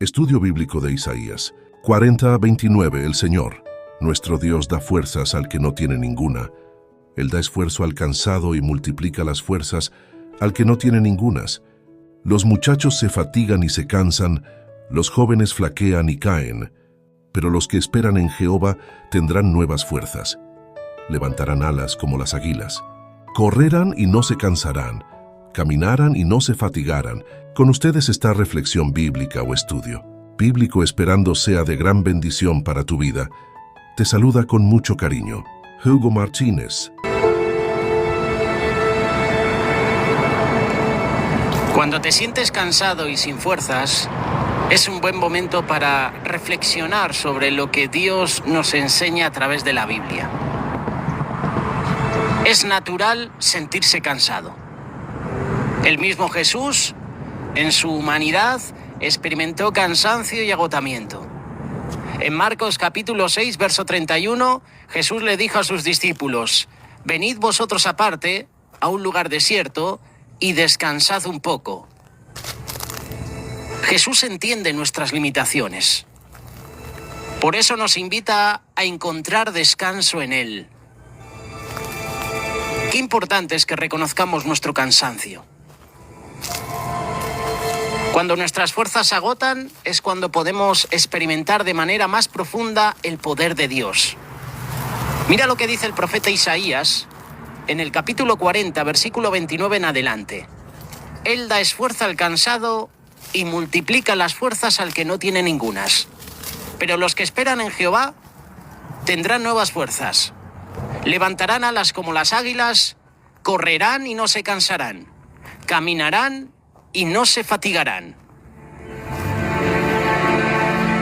Estudio bíblico de Isaías 40:29. El Señor, nuestro Dios, da fuerzas al que no tiene ninguna. Él da esfuerzo al cansado y multiplica las fuerzas al que no tiene ningunas. Los muchachos se fatigan y se cansan, los jóvenes flaquean y caen, pero los que esperan en Jehová tendrán nuevas fuerzas. Levantarán alas como las águilas. Correrán y no se cansarán, caminarán y no se fatigarán. Con ustedes está Reflexión Bíblica o Estudio Bíblico, esperando sea de gran bendición para tu vida. Te saluda con mucho cariño Hugo Martínez. Cuando te sientes cansado y sin fuerzas, es un buen momento para reflexionar sobre lo que Dios nos enseña a través de la Biblia. Es natural sentirse cansado. El mismo Jesús, en su humanidad, experimentó cansancio y agotamiento. En Marcos capítulo 6, verso 31, Jesús le dijo a sus discípulos: «Venid vosotros aparte, a un lugar desierto, y descansad un poco». Jesús entiende nuestras limitaciones. Por eso nos invita a encontrar descanso en Él. Qué importante es que reconozcamos nuestro cansancio. Cuando nuestras fuerzas se agotan es cuando podemos experimentar de manera más profunda el poder de Dios. Mira lo que dice el profeta Isaías en el capítulo 40, versículo 29 en adelante. Él da esfuerzo al cansado y multiplica las fuerzas al que no tiene ningunas. Pero los que esperan en Jehová tendrán nuevas fuerzas. Levantarán alas como las águilas, correrán y no se cansarán, caminarán y no se fatigarán.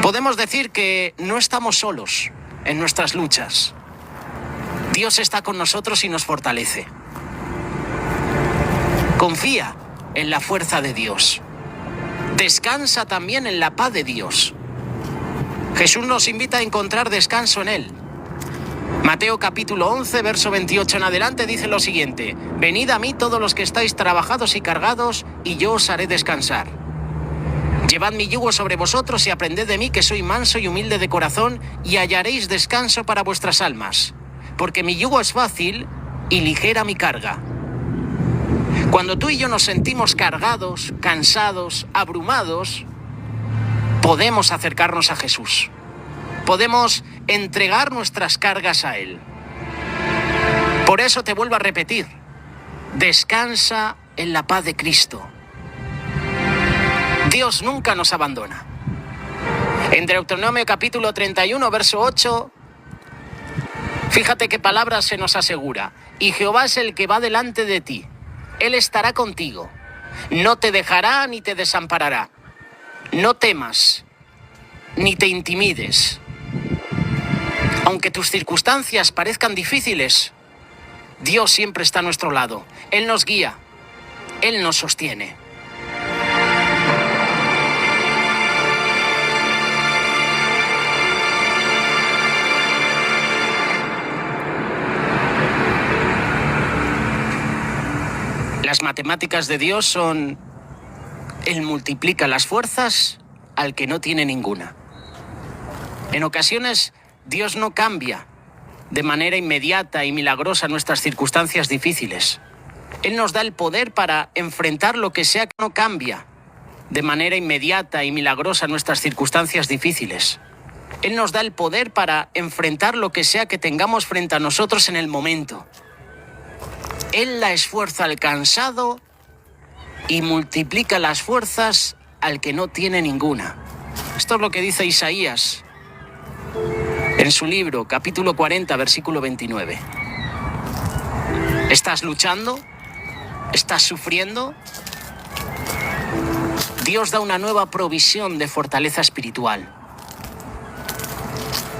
Podemos decir que no estamos solos en nuestras luchas. Dios está con nosotros y nos fortalece. Confía en la fuerza de Dios. Descansa también en la paz de Dios. Jesús nos invita a encontrar descanso en Él. Mateo capítulo 11, verso 28 en adelante dice lo siguiente: «Venid a mí todos los que estáis trabajados y cargados, y yo os haré descansar. Llevad mi yugo sobre vosotros y aprended de mí, que soy manso y humilde de corazón, y hallaréis descanso para vuestras almas. Porque mi yugo es fácil y ligera mi carga». Cuando tú y yo nos sentimos cargados, cansados, abrumados, podemos acercarnos a Jesús. Podemos entregar nuestras cargas a Él. Por eso te vuelvo a repetir: descansa en la paz de Cristo. Dios nunca nos abandona. En Deuteronomio capítulo 31, verso 8, fíjate qué palabra se nos asegura: «Y Jehová es el que va delante de ti. Él estará contigo. No te dejará ni te desamparará. No temas, ni te intimides». Aunque tus circunstancias parezcan difíciles, Dios siempre está a nuestro lado. Él nos guía, Él nos sostiene. Las matemáticas de Dios son: Él multiplica las fuerzas al que no tiene ninguna. En ocasiones, Dios no cambia de manera inmediata y milagrosa nuestras circunstancias difíciles. Él nos da el poder para enfrentar lo que sea que no cambia de manera inmediata y milagrosa nuestras circunstancias difíciles. Él nos da el poder para enfrentar lo que sea que tengamos frente a nosotros en el momento. Él da esfuerzo al cansado y multiplica las fuerzas al que no tiene ninguna. Esto es lo que dice Isaías en su libro, capítulo 40, versículo 29. ¿Estás luchando? ¿Estás sufriendo? Dios da una nueva provisión de fortaleza espiritual.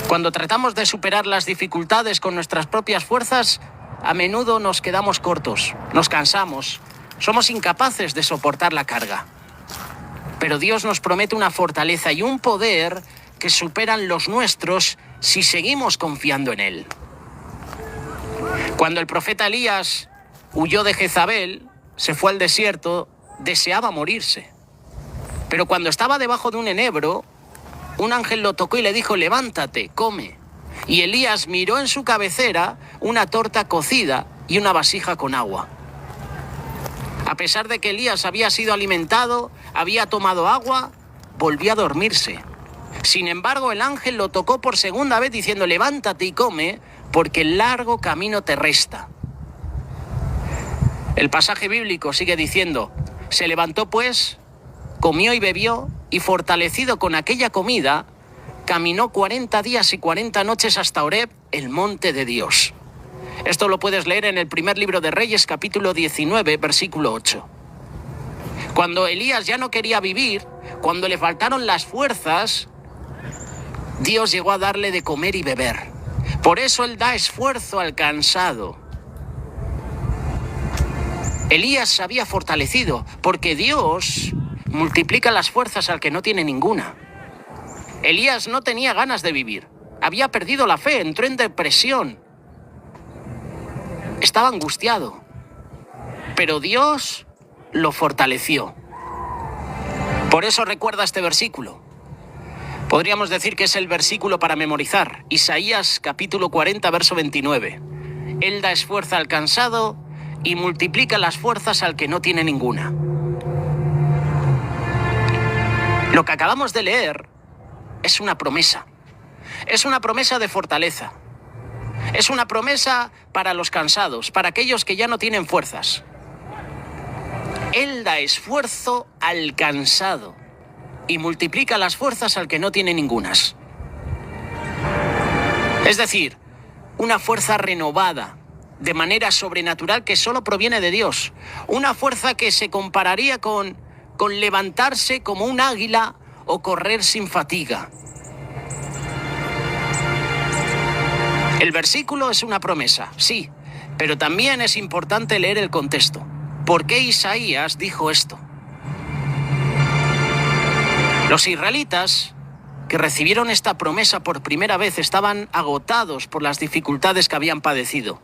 Cuando tratamos de superar las dificultades con nuestras propias fuerzas, a menudo nos quedamos cortos, nos cansamos, somos incapaces de soportar la carga. Pero Dios nos promete una fortaleza y un poder que superan los nuestros si seguimos confiando en Él. Cuando el profeta Elías huyó de Jezabel, se fue al desierto, deseaba morirse. Pero cuando estaba debajo de un enebro, un ángel lo tocó y le dijo: levántate, come. Y Elías miró en su cabecera una torta cocida y una vasija con agua. A pesar de que Elías había sido alimentado, había tomado agua, volvió a dormirse. Sin embargo, el ángel lo tocó por segunda vez diciendo: levántate y come, porque el largo camino te resta. El pasaje bíblico sigue diciendo: se levantó pues, comió y bebió, y fortalecido con aquella comida, caminó 40 días y 40 noches hasta Horeb, el monte de Dios. Esto lo puedes leer en el primer libro de Reyes, capítulo 19, versículo 8. Cuando Elías ya no quería vivir, cuando le faltaron las fuerzas, Dios llegó a darle de comer y beber. Por eso Él da esfuerzo al cansado. Elías se había fortalecido, porque Dios multiplica las fuerzas al que no tiene ninguna. Elías no tenía ganas de vivir, había perdido la fe, entró en depresión, estaba angustiado, pero Dios lo fortaleció. Por eso recuerda este versículo. Podríamos decir que es el versículo para memorizar. Isaías capítulo 40, verso 29. Él da esfuerzo al cansado y multiplica las fuerzas al que no tiene ninguna. Lo que acabamos de leer es una promesa. Es una promesa de fortaleza. Es una promesa para los cansados, para aquellos que ya no tienen fuerzas. Él da esfuerzo al cansado y multiplica las fuerzas al que no tiene ningunas. Es decir, una fuerza renovada, de manera sobrenatural que solo proviene de Dios. Una fuerza que se compararía con levantarse como un águila o correr sin fatiga. El versículo es una promesa, sí, pero también es importante leer el contexto. ¿Por qué Isaías dijo esto? Los israelitas que recibieron esta promesa por primera vez estaban agotados por las dificultades que habían padecido.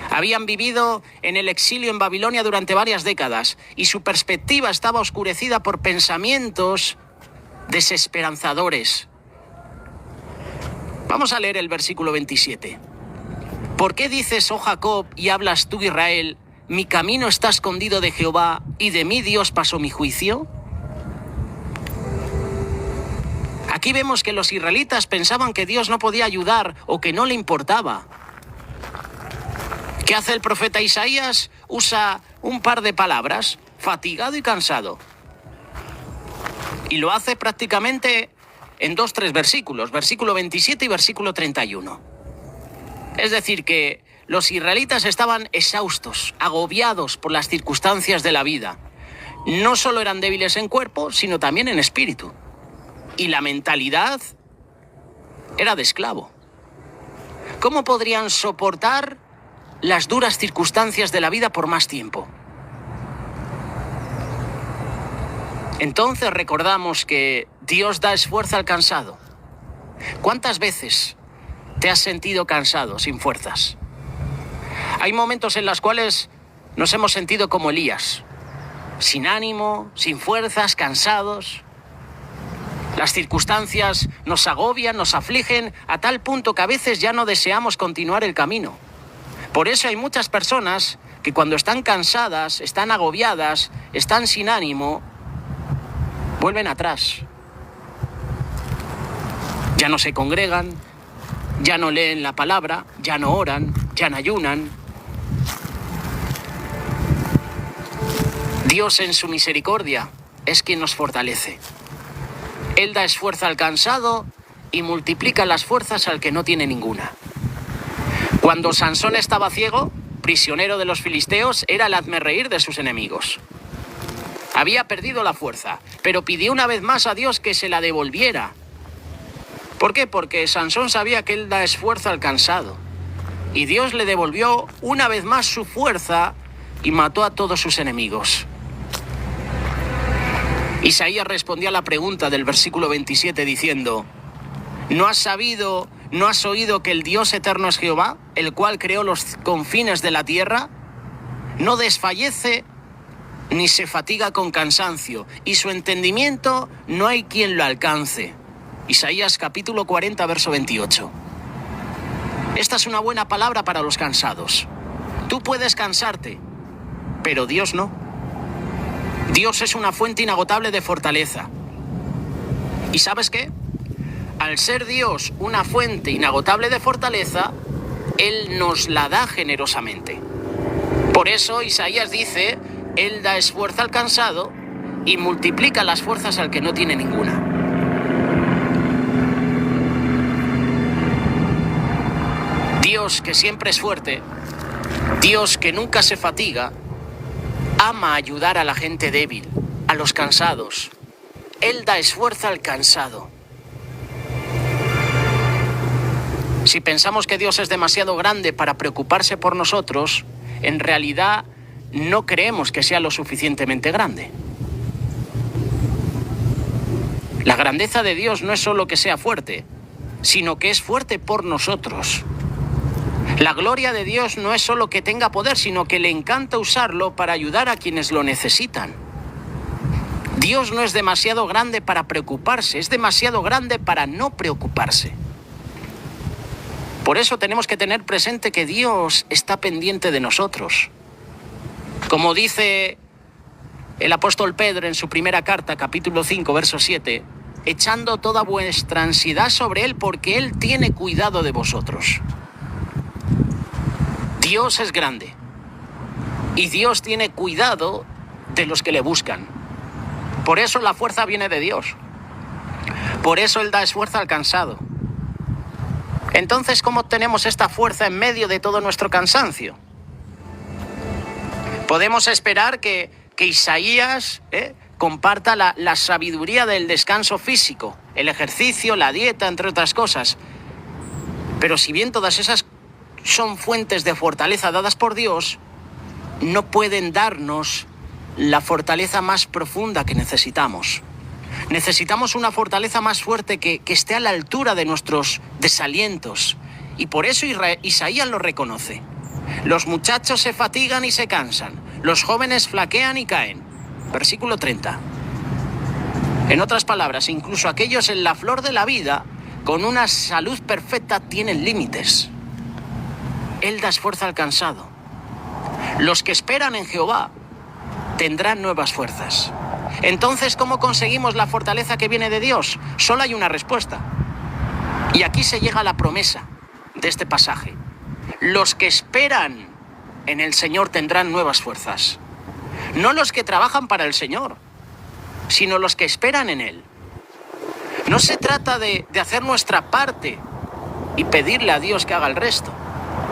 Habían vivido en el exilio en Babilonia durante varias décadas y su perspectiva estaba oscurecida por pensamientos desesperanzadores. Vamos a leer el versículo 27. ¿Por qué dices, oh Jacob, y hablas tú, Israel, mi camino está escondido de Jehová y de mí Dios pasó mi juicio? Aquí vemos que los israelitas pensaban que Dios no podía ayudar o que no le importaba. ¿Qué hace el profeta Isaías? Usa un par de palabras: fatigado y cansado. Y lo hace prácticamente en 2-3 versículos, versículo 27 y versículo 31. Es decir, que los israelitas estaban exhaustos, agobiados por las circunstancias de la vida. No solo eran débiles en cuerpo, sino también en espíritu. Y la mentalidad era de esclavo. ¿Cómo podrían soportar las duras circunstancias de la vida por más tiempo? Entonces recordamos que Dios da esfuerzo al cansado. ¿Cuántas veces te has sentido cansado, sin fuerzas? Hay momentos en los cuales nos hemos sentido como Elías, sin ánimo, sin fuerzas, cansados. Las circunstancias nos agobian, nos afligen, a tal punto que a veces ya no deseamos continuar el camino. Por eso hay muchas personas que cuando están cansadas, están agobiadas, están sin ánimo, vuelven atrás. Ya no se congregan, ya no leen la palabra, ya no oran, ya no ayunan. Dios en su misericordia es quien nos fortalece. Él da esfuerzo al cansado y multiplica las fuerzas al que no tiene ninguna. Cuando Sansón estaba ciego, prisionero de los filisteos, era el hazmerreír de sus enemigos. Había perdido la fuerza, pero pidió una vez más a Dios que se la devolviera. ¿Por qué? Porque Sansón sabía que él da esfuerzo al cansado. Y Dios le devolvió una vez más su fuerza y mató a todos sus enemigos. Isaías respondió a la pregunta del versículo 27 diciendo: ¿No has sabido, no has oído que el Dios eterno es Jehová, el cual creó los confines de la tierra? No desfallece, ni se fatiga con cansancio, y su entendimiento no hay quien lo alcance. Isaías capítulo 40, verso 28. Esta es una buena palabra para los cansados. Tú puedes cansarte, pero Dios no. Dios es una fuente inagotable de fortaleza. ¿Y sabes qué? Al ser Dios una fuente inagotable de fortaleza, Él nos la da generosamente. Por eso Isaías dice: Él da esfuerzo al cansado y multiplica las fuerzas al que no tiene ninguna. Dios, que siempre es fuerte, Dios que nunca se fatiga, ama ayudar a la gente débil, a los cansados. Él da esfuerzo al cansado. Si pensamos que Dios es demasiado grande para preocuparse por nosotros, en realidad no creemos que sea lo suficientemente grande. La grandeza de Dios no es solo que sea fuerte, sino que es fuerte por nosotros. La gloria de Dios no es solo que tenga poder, sino que le encanta usarlo para ayudar a quienes lo necesitan. Dios no es demasiado grande para preocuparse, es demasiado grande para no preocuparse. Por eso tenemos que tener presente que Dios está pendiente de nosotros. Como dice el apóstol Pedro en su primera carta, capítulo 5, verso 7, echando toda vuestra ansiedad sobre Él, porque Él tiene cuidado de vosotros. Dios es grande y Dios tiene cuidado de los que le buscan. Por eso la fuerza viene de Dios. Por eso Él da esfuerzo al cansado. Entonces, ¿cómo obtenemos esta fuerza en medio de todo nuestro cansancio? Podemos esperar que Isaías comparta la sabiduría del descanso físico, el ejercicio, la dieta, entre otras cosas. Pero si bien todas esas son fuentes de fortaleza dadas por Dios, no pueden darnos la fortaleza más profunda que necesitamos. Necesitamos una fortaleza más fuerte que esté a la altura de nuestros desalientos. Y por eso Isaías lo reconoce. Los muchachos se fatigan y se cansan. Los jóvenes flaquean y caen. Versículo 30. En otras palabras, incluso aquellos en la flor de la vida, con una salud perfecta, tienen límites. Él da esfuerzo al cansado. Los que esperan en Jehová tendrán nuevas fuerzas. Entonces, ¿cómo conseguimos la fortaleza que viene de Dios? Solo hay una respuesta. Y aquí se llega a la promesa de este pasaje. Los que esperan en el Señor tendrán nuevas fuerzas. No los que trabajan para el Señor, sino los que esperan en Él. No se trata de hacer nuestra parte y pedirle a Dios que haga el resto.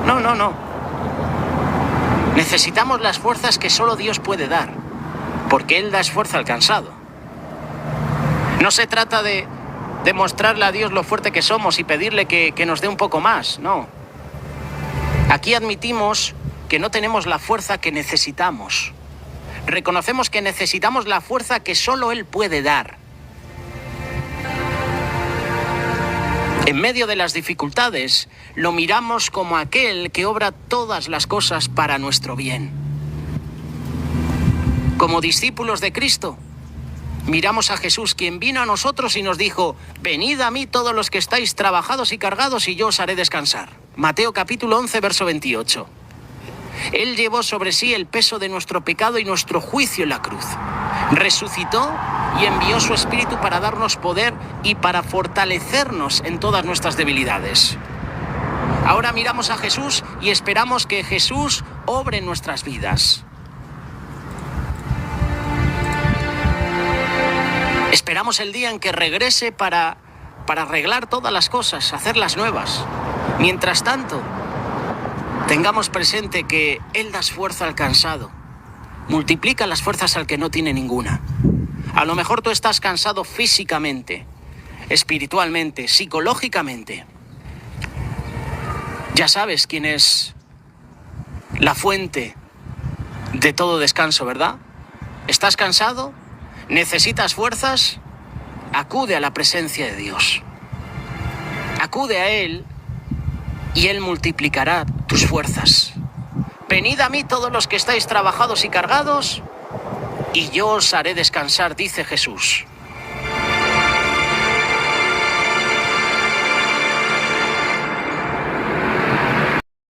No. Necesitamos las fuerzas que solo Dios puede dar, porque Él da esfuerzo al cansado. No se trata de demostrarle a Dios lo fuerte que somos y pedirle que nos dé un poco más, no. Aquí admitimos que no tenemos la fuerza que necesitamos. Reconocemos que necesitamos la fuerza que solo Él puede dar. En medio de las dificultades, lo miramos como aquel que obra todas las cosas para nuestro bien. Como discípulos de Cristo, miramos a Jesús, quien vino a nosotros y nos dijo: venid a mí todos los que estáis trabajados y cargados y yo os haré descansar. Mateo capítulo 11, verso 28. Él llevó sobre sí el peso de nuestro pecado y nuestro juicio en la cruz. Resucitó y envió su Espíritu para darnos poder y para fortalecernos en todas nuestras debilidades. Ahora miramos a Jesús y esperamos que Jesús obre en nuestras vidas. Esperamos el día en que regrese para arreglar todas las cosas, hacerlas nuevas. Mientras tanto, tengamos presente que Él da esfuerzo al cansado, multiplica las fuerzas al que no tiene ninguna. A lo mejor tú estás cansado físicamente, espiritualmente, psicológicamente. Ya sabes quién es la fuente de todo descanso, ¿verdad? ¿Estás cansado? ¿Necesitas fuerzas? Acude a la presencia de Dios. Acude a Él y Él multiplicará tus fuerzas. Venid a mí todos los que estáis trabajados y cargados Y yo os haré descansar, dice Jesús.